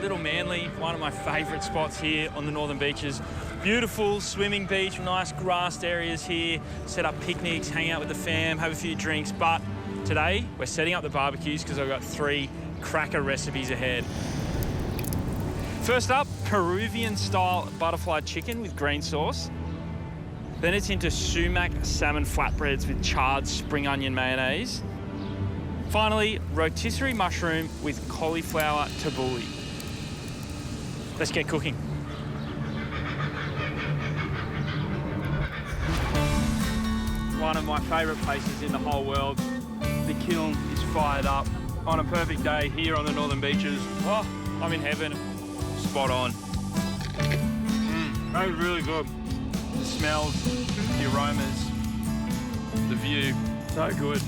Little Manly, one of my favourite spots here on the Northern Beaches. Beautiful swimming beach, nice grassed areas here, set up picnics, hang out with the fam, have a few drinks. But today, we're setting up the barbecues because I've got 3 cracker recipes ahead. First up, Peruvian-style butterfly chicken with green sauce. Then it's into sumac salmon flatbreads with charred spring onion mayonnaise. Finally, rotisserie mushroom with cauliflower tabbouleh. Let's get cooking. One of my favourite places in the whole world. The kiln is fired up on a perfect day here on the Northern Beaches. Oh, I'm in heaven. Spot on. That was really good. The smells, the aromas, the view, so good.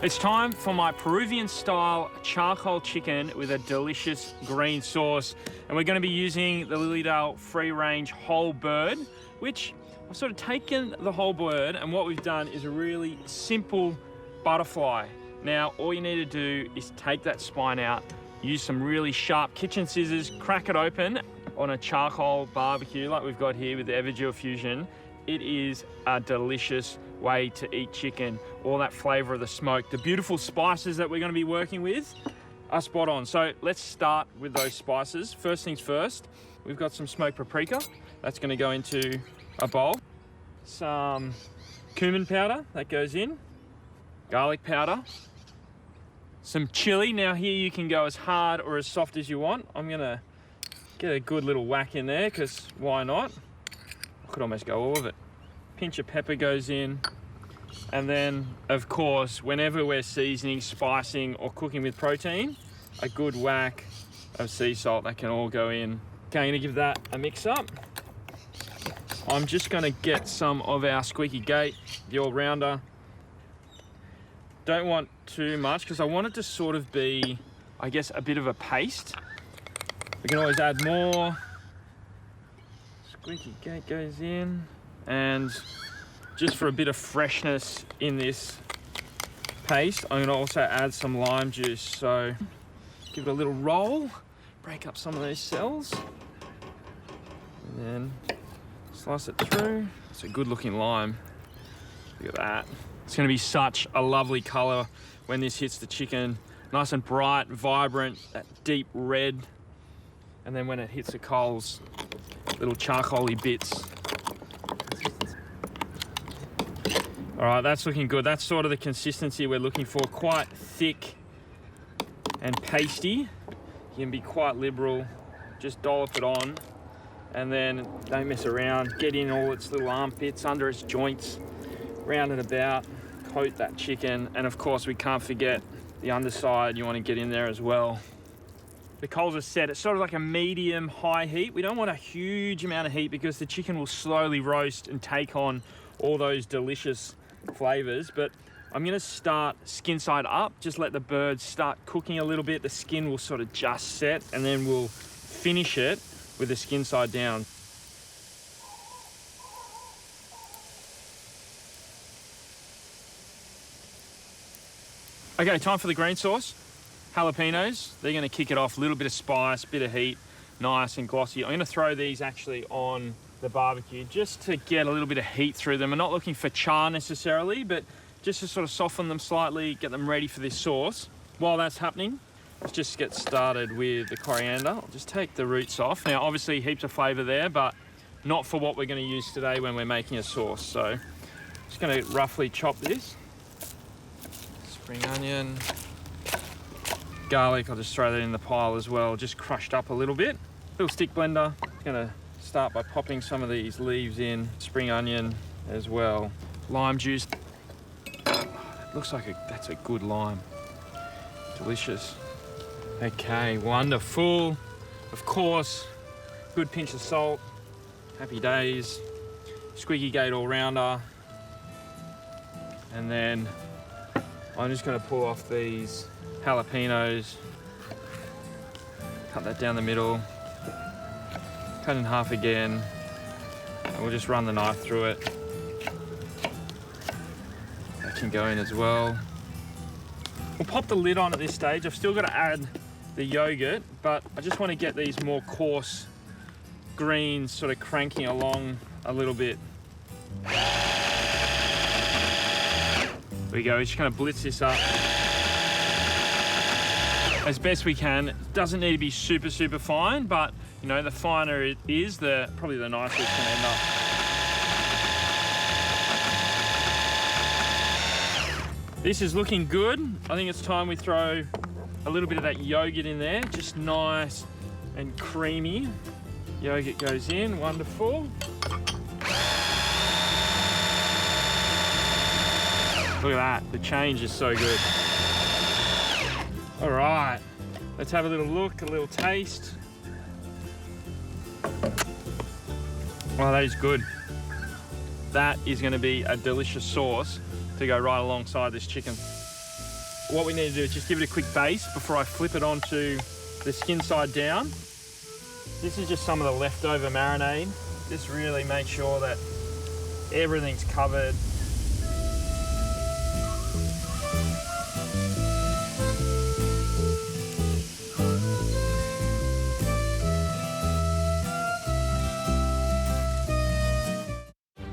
It's time for my Peruvian-style charcoal chicken with a delicious green sauce. And we're going to be using the Lilydale free-range whole bird, which I've sort of taken the whole bird, and what we've done is a really simple butterfly. Now, all you need to do is take that spine out, use some really sharp kitchen scissors, crack it open on a charcoal barbecue like we've got here with the Everdual Fusion. It is a delicious way to eat chicken. All that flavour of the smoke. The beautiful spices that we're going to be working with are spot on. So let's start with those spices. First things first, we've got some smoked paprika. That's going to go into a bowl. Some cumin powder, that goes in. Garlic powder. Some chili. Now here you can go as hard or as soft as you want. I'm going to get a good little whack in there because why not? I could almost go all of it. Pinch of pepper goes in, and then of course whenever we're seasoning, spicing or cooking with protein, a good whack of sea salt, that can all go in. Okay, I'm going to give that a mix up. I'm just going to get some of our squeaky gate, the all-rounder. Don't want too much because I want it to sort of be, I guess, a bit of a paste. We can always add more. Squeaky gate goes in. And just for a bit of freshness in this paste, I'm going to also add some lime juice. So give it a little roll, break up some of those cells, and then slice it through. It's a good looking lime. Look at that. It's going to be such a lovely colour when this hits the chicken. Nice and bright, vibrant, that deep red. And then when it hits the coals, little charcoal-y bits. All right, that's looking good. That's sort of the consistency we're looking for. Quite thick and pasty. You can be quite liberal. Just dollop it on and then don't mess around. Get in all its little armpits, under its joints, round and about, coat that chicken. And of course, we can't forget the underside. You want to get in there as well. The coals are set. It's sort of like a medium high heat. We don't want a huge amount of heat because the chicken will slowly roast and take on all those delicious flavors. But I'm going to start skin side up, just let the bird start cooking a little bit. The skin will sort of just set, and then we'll finish it with the skin side down. Okay, time for the green sauce. Jalapenos, they're going to kick it off. A little bit of spice, bit of heat, nice and glossy. I'm going to throw these actually on the barbecue just to get a little bit of heat through them. I'm not looking for char necessarily, but just to sort of soften them slightly, get them ready for this sauce. While that's happening, let's just get started with the coriander. I'll just take the roots off. Now, obviously heaps of flavour there, but not for what we're going to use today when we're making a sauce. So just going to roughly chop this. Spring onion. Garlic, I'll just throw that in the pile as well, just crushed up a little bit. Little stick blender. Gonna start by popping some of these leaves in. Spring onion as well. Lime juice. Looks like that's a good lime. Delicious. Okay, wonderful. Of course, good pinch of salt. Happy days. Squeaky gate all-rounder. And then I'm just gonna pull off these jalapenos Cut that down the middle. Cut in half again. And we'll just run the knife through it. That can go in as well. We'll pop the lid on at this stage. I've still got to add the yogurt, but I just want to get these more coarse greens sort of cranking along a little bit. There we go, just kind of blitz this up as best we can. It doesn't need to be super, super fine, but you know, the finer it is, probably the nicer it's gonna end up. This is looking good. I think it's time we throw a little bit of that yogurt in there, just nice and creamy. Yogurt goes in, wonderful. Look at that, the change is so good. All right, let's have a little look, a little taste. Oh, that is good. That is gonna be a delicious sauce to go right alongside this chicken. What we need to do is just give it a quick baste before I flip it onto the skin side down. This is just some of the leftover marinade. Just really make sure that everything's covered.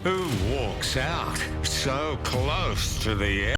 Who walks out so close to the edge?